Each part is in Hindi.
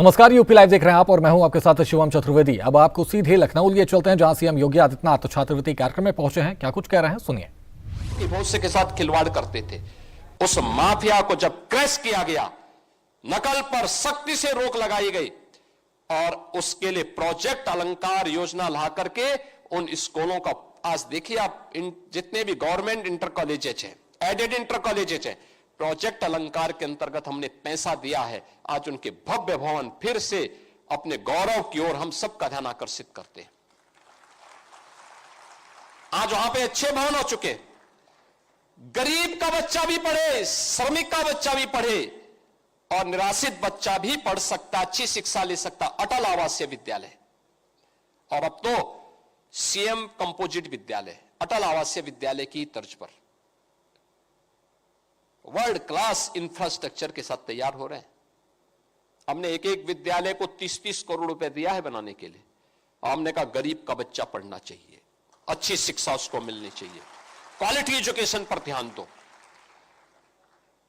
नमस्कार, यूपी लाइव देख रहे हैं आप और मैं हूं आपके साथ शिवम चतुर्वेदी। अब आपको सीधे लखनऊ लिए चलते हैं, जहां सीएम योगी आदित्यनाथ छात्रवृत्ति कार्यक्रम में पहुंचे हैं। क्या कुछ कह रहे हैं, सुनिए। भविष्य के साथ खिलवाड़ करते थे, उस माफिया को जब क्रैश किया गया, नकल पर सख्ती से रोक लगाई गई और उसके लिए प्रोजेक्ट अलंकार योजना ला करके उन स्कूलों का आज देखिए आप, जितने भी गवर्नमेंट इंटर कॉलेजेस हैं, एडेड इंटर कॉलेजेस हैं, प्रोजेक्ट अलंकार के अंतर्गत हमने पैसा दिया है। आज उनके भव्य भवन फिर से अपने गौरव की ओर हम सबका ध्यान आकर्षित करते हैं। आज वहां पे अच्छे भवन हो चुके, गरीब का बच्चा भी पढ़े, श्रमिक का बच्चा भी पढ़े और निराश्रित बच्चा भी पढ़ सकता, अच्छी शिक्षा ले सकता। अटल आवासीय विद्यालय और अब तो सीएम कंपोजिट विद्यालय, अटल आवासीय विद्यालय की तर्ज पर वर्ल्ड क्लास इंफ्रास्ट्रक्चर के साथ तैयार हो रहे हैं। हमने एक एक विद्यालय को 30-30 करोड़ रुपए दिया है बनाने के लिए। हमने कहा गरीब का बच्चा पढ़ना चाहिए, अच्छी शिक्षा उसको मिलनी चाहिए, क्वालिटी एजुकेशन पर ध्यान दो।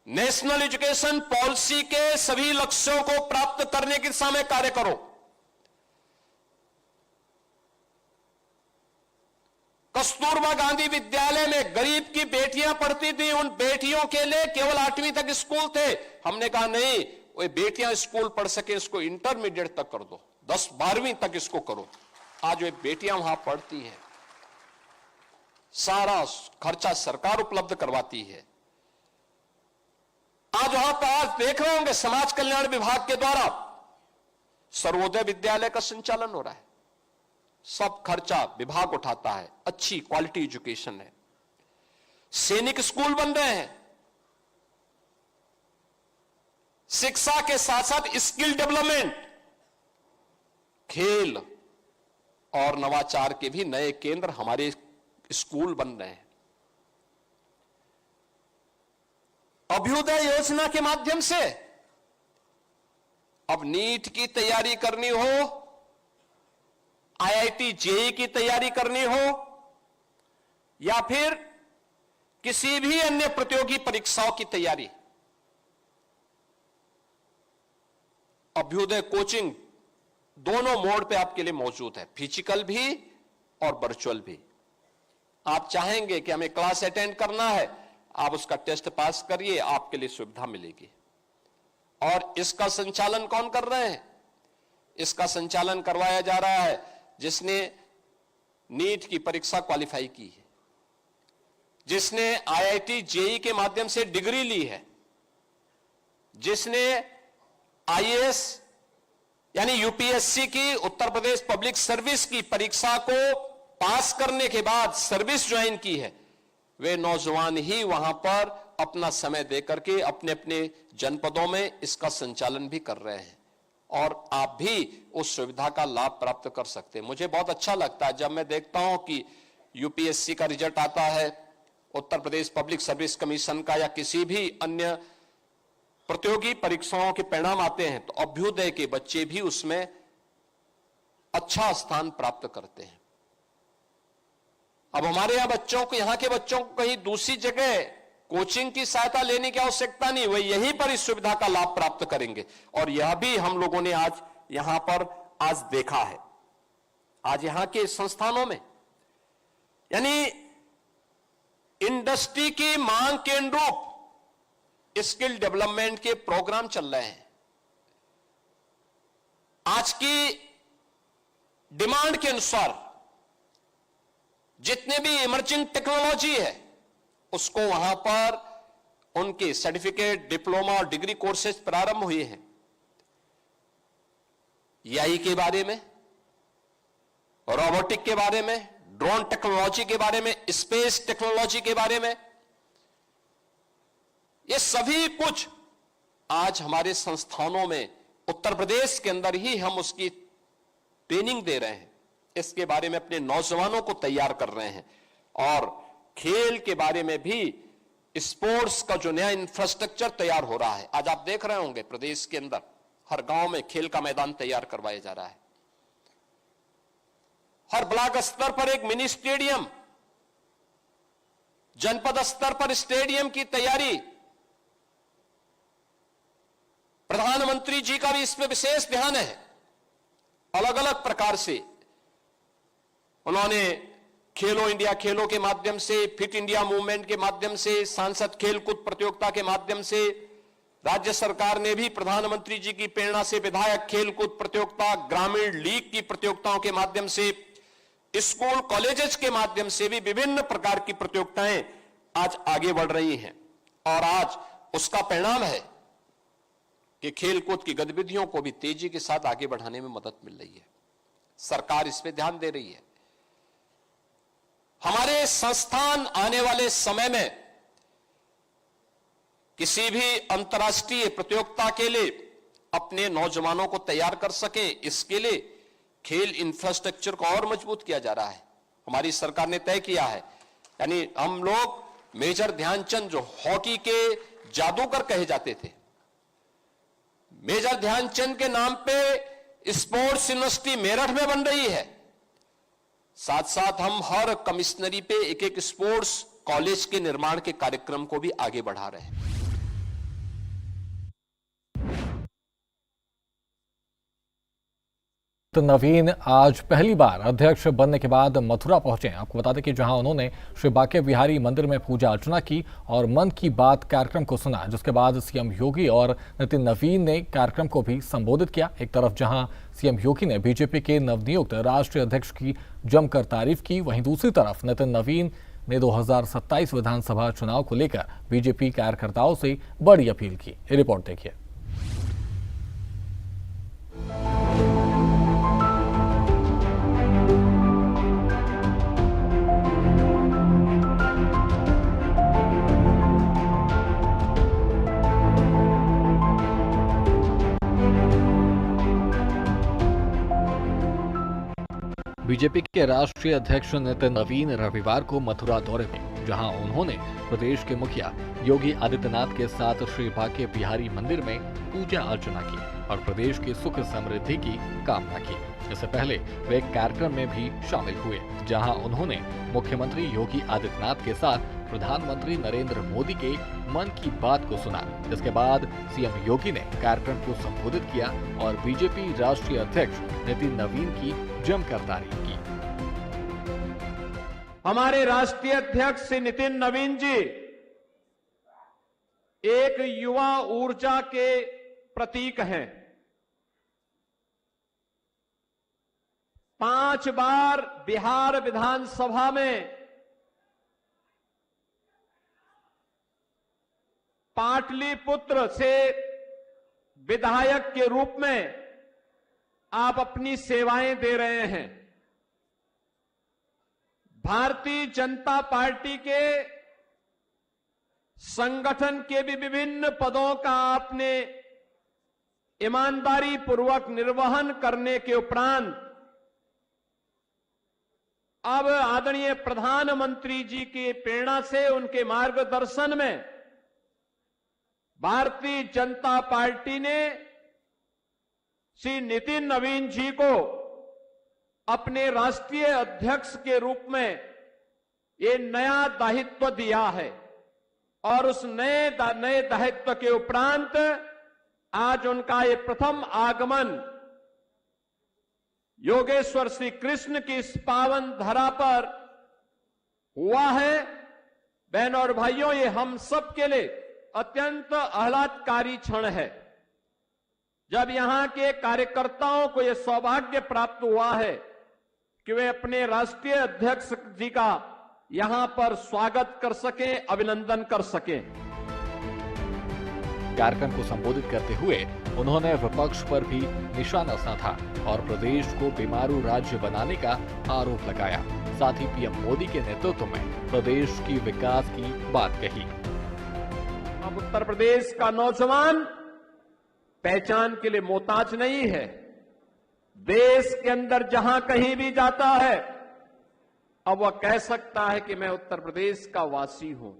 नेशनल एजुकेशन पॉलिसी के सभी लक्ष्यों को प्राप्त करने की दिशा में कार्य करो। कस्तूरबा गांधी विद्यालय में गरीब की बेटियां पढ़ती थी, उन बेटियों के लिए केवल 8वीं तक स्कूल थे। हमने कहा नहीं, वो बेटियां स्कूल पढ़ सके, इसको इंटरमीडिएट तक कर दो, 10-12वीं तक इसको करो। आज वे बेटियां वहां पढ़ती हैं, सारा खर्चा सरकार उपलब्ध करवाती है। आज वहां पर आज देख रहे होंगे समाज कल्याण विभाग के द्वारा सर्वोदय विद्यालय का संचालन हो रहा है, सब खर्चा विभाग उठाता है, अच्छी क्वालिटी एजुकेशन है। सैनिक स्कूल बन रहे हैं, शिक्षा के साथ साथ स्किल डेवलपमेंट, खेल और नवाचार के भी नए केंद्र हमारे स्कूल बन रहे हैं। अभ्युदय योजना के माध्यम से अब नीट की तैयारी करनी हो, आईआईटी जेईई की तैयारी करनी हो या फिर किसी भी अन्य प्रतियोगी परीक्षाओं की तैयारी, अभ्युदय कोचिंग दोनों मोड पे आपके लिए मौजूद है, फिजिकल भी और वर्चुअल भी। आप चाहेंगे कि हमें क्लास अटेंड करना है, आप उसका टेस्ट पास करिए, आपके लिए सुविधा मिलेगी। और इसका संचालन कौन कर रहे हैं? इसका संचालन करवाया जा रहा है जिसने नीट की परीक्षा क्वालिफाई की है, जिसने आईआईटी जेईई के माध्यम से डिग्री ली है, जिसने आईएएस यानी यूपीएससी की, उत्तर प्रदेश पब्लिक सर्विस की परीक्षा को पास करने के बाद सर्विस ज्वाइन की है। वे नौजवान ही वहां पर अपना समय देकर के अपने अपने जनपदों में इसका संचालन भी कर रहे हैं और आप भी उस सुविधा का लाभ प्राप्त कर सकते हैं। मुझे बहुत अच्छा लगता है जब मैं देखता हूं कि यूपीएससी का रिजल्ट आता है, Uttar Pradesh public service commission का या किसी भी अन्य प्रतियोगी परीक्षाओं के परिणाम आते हैं तो अभ्युदय के बच्चे भी उसमें अच्छा स्थान प्राप्त करते हैं। अब हमारे यहां बच्चों को, यहां के बच्चों को कहीं दूसरी जगह कोचिंग की सहायता लेने की आवश्यकता नहीं, वे यहीं पर इस सुविधा का लाभ प्राप्त करेंगे। और यह भी हम लोगों ने आज यहां पर आज देखा है। आज यहां के संस्थानों में यानी इंडस्ट्री की मांग के अनुरूप स्किल डेवलपमेंट के प्रोग्राम चल रहे हैं। आज की डिमांड के अनुसार जितने भी इमर्जिंग टेक्नोलॉजी है उसको वहां पर उनके सर्टिफिकेट, डिप्लोमा और डिग्री कोर्सेज प्रारंभ हुए हैं। एआई के बारे में, रोबोटिक के बारे में, ड्रोन टेक्नोलॉजी के बारे में, स्पेस टेक्नोलॉजी के बारे में, ये सभी कुछ आज हमारे संस्थानों में उत्तर प्रदेश के अंदर ही हम उसकी ट्रेनिंग दे रहे हैं। इसके बारे में अपने नौजवानों को तैयार कर रहे हैं और खेल के बारे में भी स्पोर्ट्स का जो नया इंफ्रास्ट्रक्चर तैयार हो रहा है। आज आप देख रहे होंगे प्रदेश के अंदर हर गांव में खेल का मैदान तैयार करवाया जा रहा है, हर ब्लॉक स्तर पर एक मिनी स्टेडियम, जनपद स्तर पर स्टेडियम की तैयारी, प्रधानमंत्री जी का भी इसमें विशेष ध्यान है। अलग अलग प्रकार से उन्होंने खेलो इंडिया खेलों के माध्यम से, फिट इंडिया मूवमेंट के माध्यम से, सांसद खेलकूद प्रतियोगिता के माध्यम से, राज्य सरकार ने भी प्रधानमंत्री जी की प्रेरणा से विधायक खेलकूद प्रतियोगिता, ग्रामीण लीग की प्रतियोगिताओं के माध्यम से, स्कूल कॉलेजेस के माध्यम से भी विभिन्न प्रकार की प्रतियोगिताएं आज आगे बढ़ रही हैं। और आज उसका परिणाम है कि खेलकूद की गतिविधियों को भी तेजी के साथ आगे बढ़ाने में मदद मिल रही है। सरकार इस पे ध्यान दे रही है। हमारे संस्थान आने वाले समय में किसी भी अंतर्राष्ट्रीय प्रतियोगिता के लिए अपने नौजवानों को तैयार कर सके, इसके लिए खेल इंफ्रास्ट्रक्चर को और मजबूत किया जा रहा है। हमारी सरकार ने तय किया है, यानी हम लोग मेजर ध्यानचंद जो हॉकी के जादूगर कहे जाते थे, मेजर ध्यानचंद के नाम पे स्पोर्ट्स यूनिवर्सिटी मेरठ में बन रही है। साथ साथ हम हर कमिश्नरी पे एक एक स्पोर्ट्स कॉलेज के निर्माण के कार्यक्रम को भी आगे बढ़ा रहे हैं। तो नवीन आज पहली बार अध्यक्ष बनने के बाद मथुरा पहुंचे। आपको बता दें कि जहां उन्होंने श्री बांके बिहारी मंदिर में पूजा अर्चना की और मन की बात कार्यक्रम को सुना, जिसके बाद सीएम योगी और नितिन नवीन ने कार्यक्रम को भी संबोधित किया। एक तरफ जहां सीएम योगी ने बीजेपी के नवनियुक्त राष्ट्रीय अध्यक्ष की जमकर तारीफ की, वहीं दूसरी तरफ नितिन नवीन ने 2027 विधानसभा चुनाव को लेकर बीजेपी कार्यकर्ताओं से बड़ी अपील की। रिपोर्ट देखिए। बीजेपी के राष्ट्रीय अध्यक्ष नितिन नवीन रविवार को मथुरा दौरे में, जहां उन्होंने प्रदेश के मुखिया योगी आदित्यनाथ के साथ श्री बांके बिहारी मंदिर में पूजा अर्चना की और प्रदेश की सुख समृद्धि की कामना की। इससे पहले वे एक कार्यक्रम में भी शामिल हुए, जहां उन्होंने मुख्यमंत्री योगी आदित्यनाथ के साथ प्रधानमंत्री नरेंद्र मोदी के मन की बात को सुना। इसके बाद सीएम योगी ने कार्यक्रम को संबोधित किया और बीजेपी राष्ट्रीय अध्यक्ष नितिन नवीन की जमकर तारीफ की। हमारे राष्ट्रीय अध्यक्ष श्री नितिन नवीन जी एक युवा ऊर्जा के प्रतीक हैं। 5 बार बिहार विधानसभा में पाटलिपुत्र से विधायक के रूप में आप अपनी सेवाएं दे रहे हैं। भारतीय जनता पार्टी के संगठन के भी विभिन्न पदों का आपने ईमानदारी पूर्वक निर्वहन करने के उपरांत अब आदरणीय प्रधानमंत्री जी की प्रेरणा से, उनके मार्गदर्शन में भारतीय जनता पार्टी ने श्री नितिन नवीन जी को अपने राष्ट्रीय अध्यक्ष के रूप में ये नया दायित्व दिया है और उस नए दायित्व के उपरांत आज उनका ये प्रथम आगमन योगेश्वर श्री कृष्ण की इस पावन धरा पर हुआ है। बहनों और भाइयों, ये हम सब के लिए अत्यंत आह्लादकारी क्षण है जब यहां के कार्यकर्ताओं को यह सौभाग्य प्राप्त हुआ है कि वे अपने राष्ट्रीय अध्यक्ष जी का यहां पर स्वागत कर सकें, अभिनंदन कर सकें। कार्यक्रम को संबोधित करते हुए उन्होंने विपक्ष पर भी निशाना साधा और प्रदेश को बीमारू राज्य बनाने का आरोप लगाया। साथ ही पीएम मोदी के नेतृत्व में प्रदेश की विकास की बात कही। अब उत्तर प्रदेश का नौजवान पहचान के लिए मोहताज नहीं है। देश के अंदर जहां कहीं भी जाता है, अब वह कह सकता है कि मैं उत्तर प्रदेश का वासी हूं।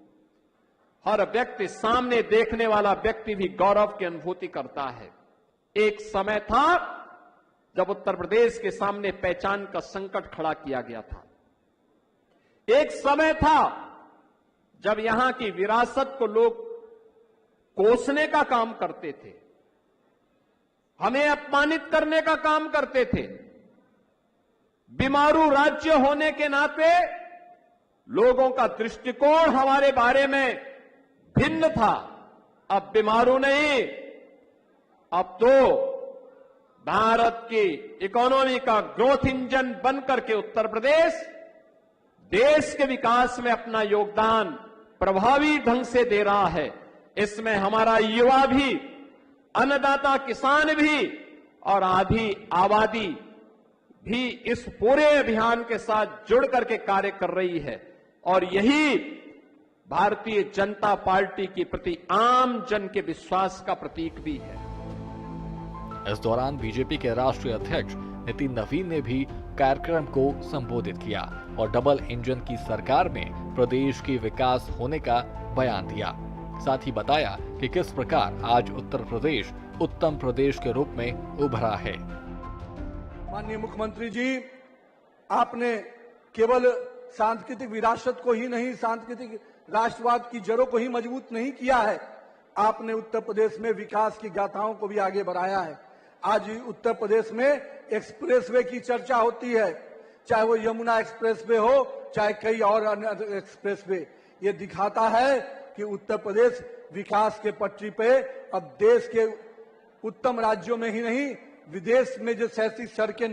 हर व्यक्ति, सामने देखने वाला व्यक्ति भी गौरव की अनुभूति करता है। एक समय था जब उत्तर प्रदेश के सामने पहचान का संकट खड़ा किया गया था। एक समय था जब यहां की विरासत को लोग कोसने का काम करते थे। हमें अपमानित करने का काम करते थे। बीमारू राज्य होने के नाते लोगों का दृष्टिकोण हमारे बारे में भिन्न था। अब बीमारू नहीं, अब तो भारत की इकोनॉमी का ग्रोथ इंजन बनकर के उत्तर प्रदेश देश के विकास में अपना योगदान प्रभावी ढंग से दे रहा है। इसमें हमारा युवा भी, अन्नदाता किसान भी और आधी आबादी भी इस पूरे अभियान के साथ जुड़ करके कार्य कर रही है और यही भारतीय जनता पार्टी के प्रति आम जन के विश्वास का प्रतीक भी है। इस दौरान बीजेपी के राष्ट्रीय अध्यक्ष नितिन नवीन ने भी कार्यक्रम को संबोधित किया और डबल इंजन की सरकार में प्रदेश की विकास होने का बयान दिया। साथ ही बताया कि किस प्रकार आज उत्तर प्रदेश उत्तम प्रदेश के रूप में उभरा है। माननीय मुख्यमंत्री जी, आपने केवल सांस्कृतिक विरासत को ही नहीं, सांस्कृतिक राष्ट्रवाद की जड़ों को ही मजबूत नहीं किया है, आपने उत्तर प्रदेश में विकास की गाथाओं को भी आगे बढ़ाया है। आज उत्तर प्रदेश में एक्सप्रेसवे की चर्चा होती है, चाहे वो यमुना एक्सप्रेसवे हो, चाहे कई और अन्य एक्सप्रेसवे। ये दिखाता है कि उत्तर प्रदेश विकास के पटरी पे अब देश के उत्तम राज्यों में ही नहीं, विदेश में जो ऐसी सड़कें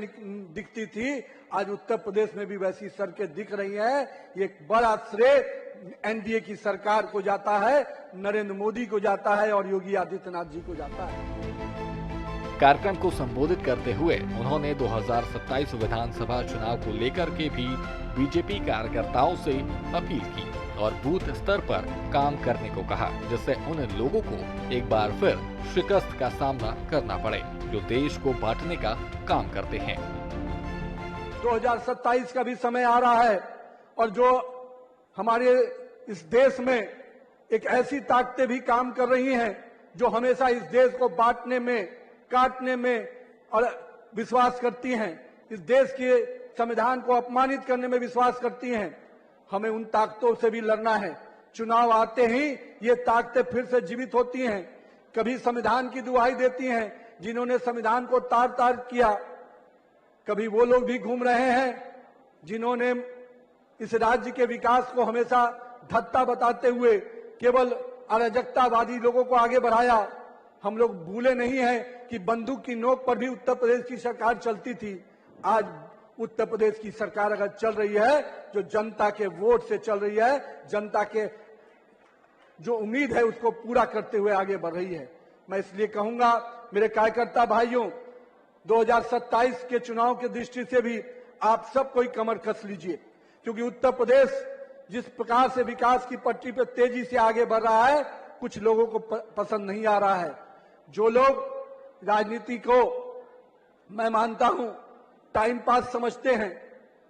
दिखती थी, आज उत्तर प्रदेश में भी वैसी सड़कें दिख रही हैं। ये एक बड़ा श्रेय एनडीए की सरकार को जाता है, नरेंद्र मोदी को जाता है और योगी आदित्यनाथ जी को जाता है। कार्यक्रम को संबोधित करते हुए उन्होंने 2027 विधानसभा चुनाव को लेकर के भी बीजेपी कार्यकर्ताओं से अपील की और बूथ स्तर पर काम करने को कहा, जिससे उन लोगों को एक बार फिर शिकस्त का सामना करना पड़े जो देश को बांटने का काम करते हैं। 2027 का भी समय आ रहा है और जो हमारे इस देश में एक ऐसी ताकतें भी काम कर रही हैं जो हमेशा इस देश को बांटने में, काटने में और विश्वास करती हैं, इस देश के संविधान को अपमानित करने में विश्वास करती हैं। हमें उन ताकतों से भी लड़ना है। चुनाव आते ही ये ताकतें फिर से जीवित होती हैं, कभी संविधान की दुहाई देती हैं जिन्होंने संविधान को तार तार किया, कभी वो लोग भी घूम रहे हैं जिन्होंने इस राज्य के विकास को हमेशा धत्ता बताते हुए केवल अराजकतावादी लोगों को आगे बढ़ाया। हम लोग भूले नहीं हैं कि बंदूक की नोक पर भी उत्तर प्रदेश की सरकार चलती थी। आज उत्तर प्रदेश की सरकार अगर चल रही है जो जनता के वोट से चल रही है, जनता के जो उम्मीद है उसको पूरा करते हुए आगे बढ़ रही है। मैं इसलिए कहूंगा मेरे कार्यकर्ता भाइयों, 2027 के चुनाव की दृष्टि से भी आप सब कोई कमर कस लीजिए, क्योंकि उत्तर प्रदेश जिस प्रकार से विकास की पटरी पर तेजी से आगे बढ़ रहा है, कुछ लोगों को पसंद नहीं आ रहा है। जो लोग राजनीति को, मैं मानता हूं, टाइम पास समझते हैं,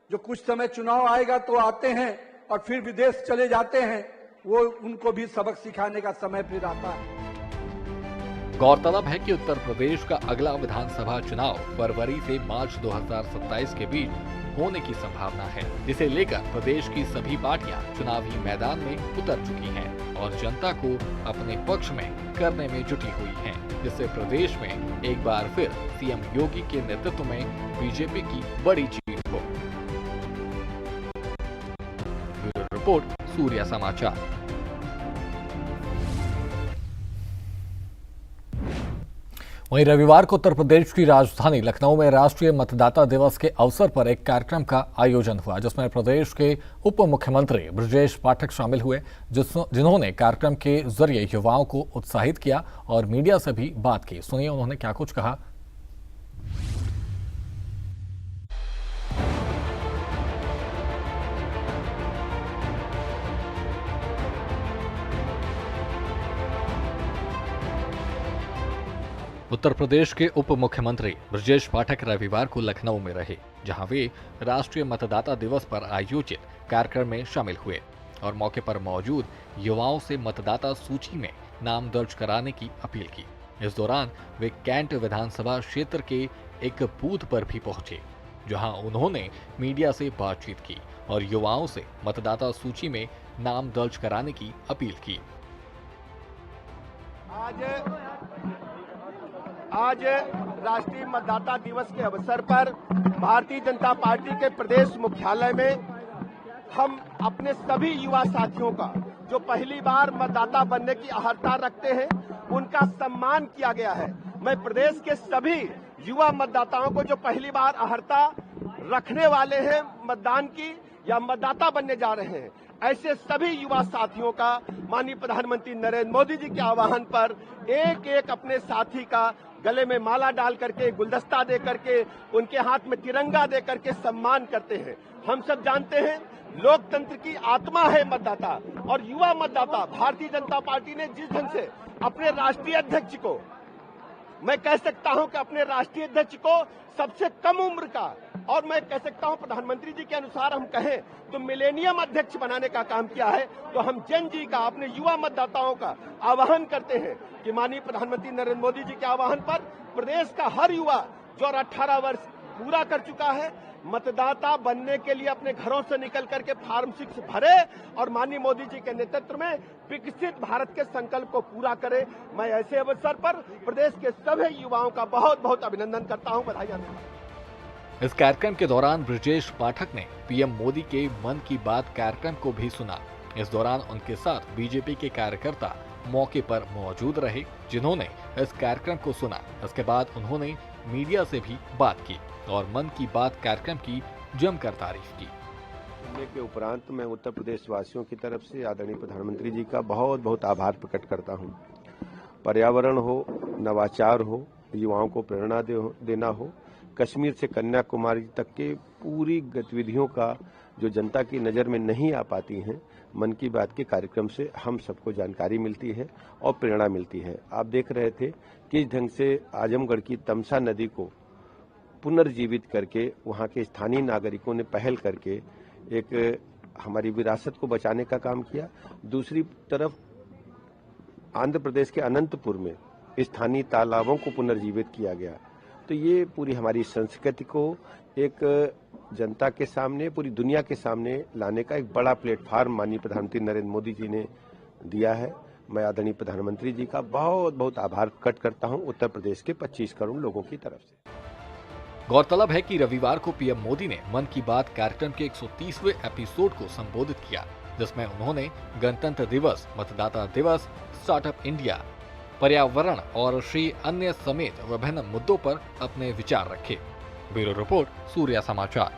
जो कुछ समय चुनाव आएगा तो आते हैं और फिर विदेश चले जाते हैं, वो उनको भी सबक सिखाने का समय फिर आता है। गौरतलब है कि उत्तर प्रदेश का अगला विधानसभा चुनाव फरवरी से मार्च 2027 के बीच होने की संभावना है, जिसे लेकर प्रदेश की सभी पार्टियां चुनावी मैदान में उतर चुकी हैं और जनता को अपने पक्ष में करने में जुटी हुई हैं, जिससे प्रदेश में एक बार फिर सीएम योगी के नेतृत्व में बीजेपी की बड़ी जीत हो। ब्यूरो रिपोर्ट, सूर्या समाचार। वहीं रविवार को उत्तर प्रदेश की राजधानी लखनऊ में राष्ट्रीय मतदाता दिवस के अवसर पर एक कार्यक्रम का आयोजन हुआ, जिसमें प्रदेश के उप मुख्यमंत्री ब्रजेश पाठक शामिल हुए, जिन्होंने कार्यक्रम के जरिए युवाओं को उत्साहित किया और मीडिया से भी बात की। सुनिए उन्होंने क्या कुछ कहा। उत्तर प्रदेश के उप मुख्यमंत्री ब्रजेश पाठक रविवार को लखनऊ में रहे, जहां वे राष्ट्रीय मतदाता दिवस पर आयोजित कार्यक्रम में शामिल हुए और मौके पर मौजूद युवाओं से मतदाता सूची में नाम दर्ज कराने की अपील की। इस दौरान वे कैंट विधानसभा क्षेत्र के एक बूथ पर भी पहुंचे, जहां उन्होंने मीडिया से बातचीत की और युवाओं से मतदाता सूची में नाम दर्ज कराने की आज राष्ट्रीय मतदाता दिवस के अवसर पर भारतीय जनता पार्टी के प्रदेश मुख्यालय में हम अपने सभी युवा साथियों का जो पहली बार मतदाता बनने की अहर्ता रखते हैं उनका सम्मान किया गया है। मैं प्रदेश के सभी युवा मतदाताओं को जो पहली बार अहर्ता रखने वाले हैं मतदान की या मतदाता बनने जा रहे हैं, ऐसे सभी युवा साथियों का माननीय प्रधानमंत्री नरेंद्र मोदी जी के आह्वान पर एक एक अपने साथी का गले में माला डाल करके, गुलदस्ता दे करके, उनके हाथ में तिरंगा दे करके सम्मान करते हैं। हम सब जानते हैं लोकतंत्र की आत्मा है मतदाता, और युवा मतदाता भारतीय जनता पार्टी ने जिस ढंग से अपने राष्ट्रीय अध्यक्ष को, मैं कह सकता हूं कि अपने राष्ट्रीय अध्यक्ष को सबसे कम उम्र का, और मैं कह सकता हूं प्रधानमंत्री जी के अनुसार हम कहें तो मिलेनियम अध्यक्ष बनाने का काम किया है, तो हम जन जी का, अपने युवा मतदाताओं का आह्वान करते हैं कि माननीय प्रधानमंत्री नरेंद्र मोदी जी के आह्वान पर प्रदेश का हर युवा जो 18 वर्ष पूरा कर चुका है, मतदाता बनने के लिए अपने घरों से निकल करके फॉर्म 6 भरे और माननीय मोदी जी के नेतृत्व में विकसित भारत के संकल्प को पूरा करे। मैं ऐसे अवसर पर प्रदेश के सभी युवाओं का बहुत बहुत अभिनंदन करता हूं, बधाई देता हूं। इस कार्यक्रम के दौरान ब्रजेश पाठक ने पीएम मोदी के मन की बात कार्यक्रम को भी सुना। इस दौरान उनके साथ बीजेपी के कार्यकर्ता मौके पर मौजूद रहे, जिन्होंने इस कार्यक्रम को सुना। इसके बाद उन्होंने मीडिया से भी बात की और मन की बात कार्यक्रम की जमकर तारीफ की। के उपरांत मैं उत्तर प्रदेश वासियों की तरफ से आदरणीय प्रधानमंत्री जी का बहुत बहुत आभार प्रकट करता हूं। पर्यावरण हो, नवाचार हो, युवाओं को प्रेरणा देना हो, कश्मीर से कन्याकुमारी तक के पूरी गतिविधियों का जो जनता की नज़र में नहीं आ पाती हैं, मन की बात के कार्यक्रम से हम सबको जानकारी मिलती है और प्रेरणा मिलती है। आप देख रहे थे किस ढंग से आजमगढ़ की तमसा नदी को पुनर्जीवित करके वहां के स्थानीय नागरिकों ने पहल करके एक हमारी विरासत को बचाने का काम किया। दूसरी तरफ आंध्र प्रदेश के अनंतपुर में स्थानीय तालाबों को पुनर्जीवित किया गया। तो ये पूरी हमारी संस्कृति को एक जनता के सामने, पूरी दुनिया के सामने लाने का एक बड़ा प्लेटफार्म माननीय प्रधानमंत्री नरेंद्र मोदी जी ने दिया है। मैं आदरणीय प्रधानमंत्री जी का बहुत बहुत आभार प्रकट करता हूं उत्तर प्रदेश के 25 करोड़ लोगों की तरफ से। गौरतलब है कि रविवार को पीएम मोदी ने मन की बात कार्यक्रम के 130वें एपिसोड को संबोधित किया, जिसमें उन्होंने गणतंत्र दिवस, मतदाता दिवस, स्टार्टअप इंडिया, पर्यावरण और श्री अन्य समेत विभिन्न मुद्दों पर अपने विचार रखे। ब्यूरो रिपोर्ट, सूर्या समाचार।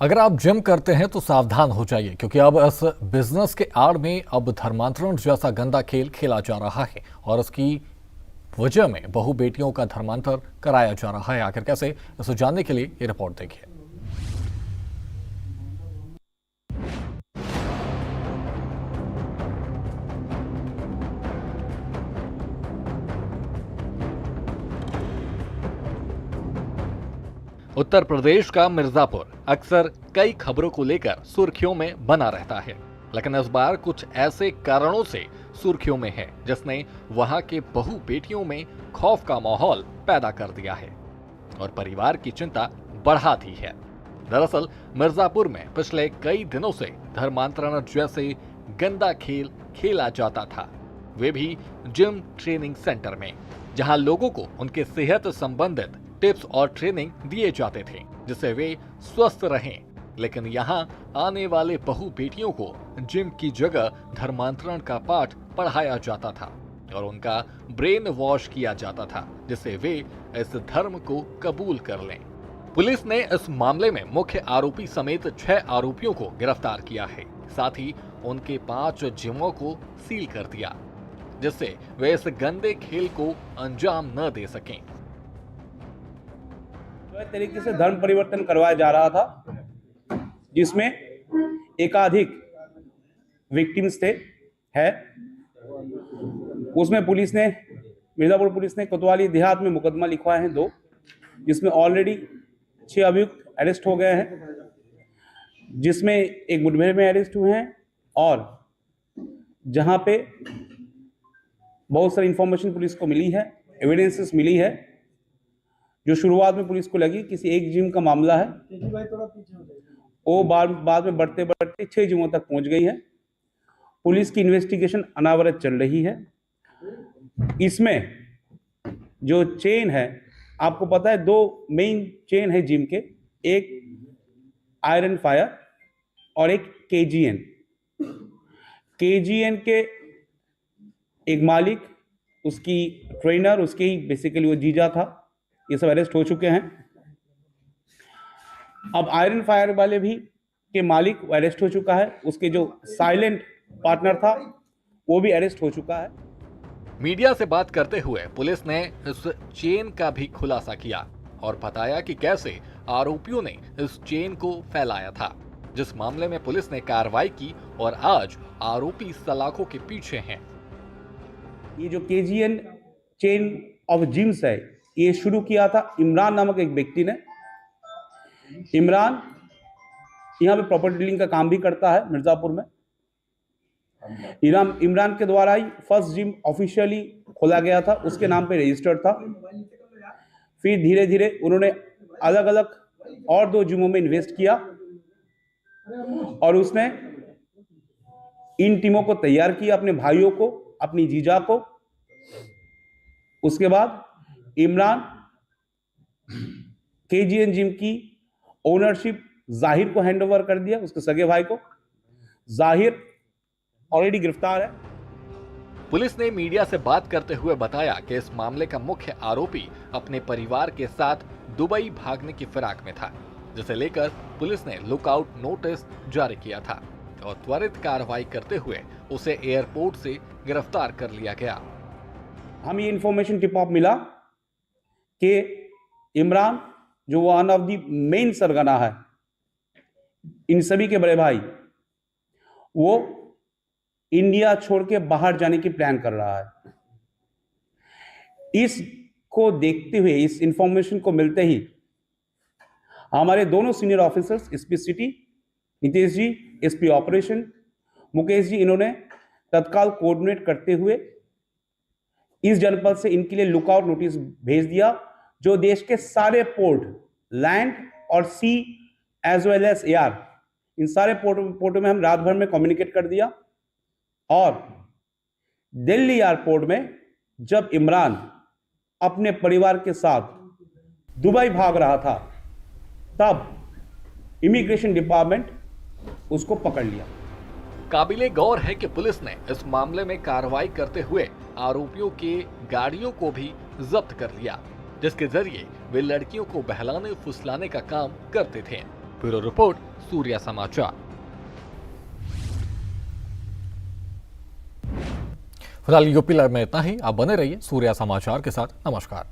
अगर आप जिम करते हैं तो सावधान हो जाइए, क्योंकि अब इस बिजनेस के आड़ में अब धर्मांतरण जैसा गंदा खेल खेला जा रहा है और इसकी वजह में बहु बेटियों का धर्मांतर कराया जा रहा है। आखिर कैसे, इसे जानने के लिए ये रिपोर्ट देखिए। उत्तर प्रदेश का मिर्जापुर अक्सर कई खबरों को लेकर सुर्खियों में बना रहता है, लेकिन इस बार कुछ ऐसे कारणों से सुर्खियों में है जिसने वहां के बहु बेटियों में खौफ का माहौल पैदा कर दिया है और परिवार की चिंता बढ़ा दी है। दरअसल मिर्जापुर में पिछले कई दिनों से धर्मांतरण जैसे गंदा खेल खेला जाता था, वे भी जिम ट्रेनिंग सेंटर में, जहां लोगों को उनके सेहत संबंधित टिप्स और ट्रेनिंग दिए जाते थे जिससे वे स्वस्थ रहें। लेकिन यहाँ आने वाले बहु बेटियों को जिम की जगह धर्मांतरण का पाठ पढ़ाया जाता था और उनका ब्रेन वॉश किया जाता था जिससे वे इस धर्म को कबूल कर लें। पुलिस ने इस मामले में मुख्य आरोपी समेत 6 आरोपियों को गिरफ्तार किया है। साथ ही उनके 5 जिमों को सील कर दिया जिससे वे इस गंदे खेल को अंजाम न दे सकें। तरीके से धर्म परिवर्तन करवाया जा रहा था, जिसमें एकाधिक विक्टिम्स थे उसमें पुलिस ने, मिर्जापुर पुलिस ने कोतवाली देहात में मुकदमा लिखवाए हैं 2, जिसमें ऑलरेडी 6 अभियुक्त अरेस्ट हो गए हैं, जिसमें एक मुठभेड़ में अरेस्ट हुए हैं और जहां पे बहुत सारी इंफॉर्मेशन पुलिस को मिली है, एविडेंसेस मिली है, जो शुरुआत में पुलिस को लगी किसी एक जिम का मामला है, वो बाद में बढ़ते बढ़ते 6 जिमों तक पहुंच गई है पुलिस की इन्वेस्टिगेशन अनावरत चल रही है। इसमें जो चेन है, आपको पता है 2 मेन चेन है जिम के, एक आयरन फायर और एक केजीएन। केजीएन के एक मालिक, उसकी ट्रेनर, उसके ही बेसिकली वो जीजा था, ये सब अरेस्ट हो चुके हैं। अब आयरन फायर वाले भी के मालिक अरेस्ट हो चुका है, उसके जो साइलेंट पार्टनर था वो भी अरेस्ट हो चुका है। मीडिया से बात करते हुए पुलिस ने इस चेन का भी खुलासा किया और बताया कि कैसे आरोपियों ने इस चेन को फैलाया था, जिस मामले में पुलिस ने कार्रवाई की और आज आरोपी सलाखों के पीछे हैं। ये जो केजीएन चेन ऑफ जिम्स है, ये शुरू किया था इमरान नामक एक व्यक्ति ने। इमरान यहाँ पे प्रॉपर्टी डीलिंग का काम भी करता है मिर्जापुर में। इमरान के द्वारा ही फर्स्ट जिम ऑफिशियली खोला गया था, उसके नाम पे रजिस्टर्ड था। फिर धीरे धीरे उन्होंने अलग अलग और 2 जिमों में इन्वेस्ट किया और उसने इन टीमों को तैयार किया, अपने भाइयों को, अपनी जीजा को। उसके बाद इमरान केजीएन जिम की ओनरशिप जाहिर को हैंडओवर कर दिया, उसके सगे भाई को। जाहिर ऑलरेडी गिरफ्तार है। पुलिस ने मीडिया से बात करते हुए बताया कि इस मामले का मुख्य आरोपी अपने परिवार के साथ दुबई भागने की फिराक में था, जिसे लेकर पुलिस ने लुकआउट नोटिस जारी किया था और त्वरित कार्रवाई करते हुए उसे एयरपोर्ट से गिरफ्तार कर लिया गया। हम ये इंफॉर्मेशन टिप ऑफ मिला कि इमरान, जो वन ऑफ द मेन सरगना है, इन सभी के बड़े भाई, वो इंडिया छोड़ के बाहर जाने की प्लान कर रहा है। इसको देखते हुए, इस इंफॉर्मेशन को मिलते ही हमारे दोनों senior officers, SP city Nitesh ji, SP operation Mukesh ji, इन्होंने तत्काल कोऑर्डिनेट करते हुए इस जनपद से इनके लिए लुकआउट नोटिस भेज दिया, जो देश के सारे पोर्ट, लैंड और सी एज वेल एज एयर, इन सारे पोर्टों में हम रात भर में कम्युनिकेट कर दिया। और दिल्ली एयरपोर्ट में जब इमरान अपने परिवार के साथ दुबई भाग रहा था, तब इमिग्रेशन डिपार्टमेंट उसको पकड़ लिया। काबिले गौर है कि पुलिस ने इस मामले में कार्रवाई करते हुए आरोपियों के गाड़ियों को भी जब्त कर लिया, जिसके जरिए वे लड़कियों को बहलाने फुसलाने का काम करते थे। ब्यूरो रिपोर्ट, सूर्या समाचार। फिलहाल यूपी लाइव में इतना ही। आप बने रहिए सूर्या समाचार के साथ। नमस्कार।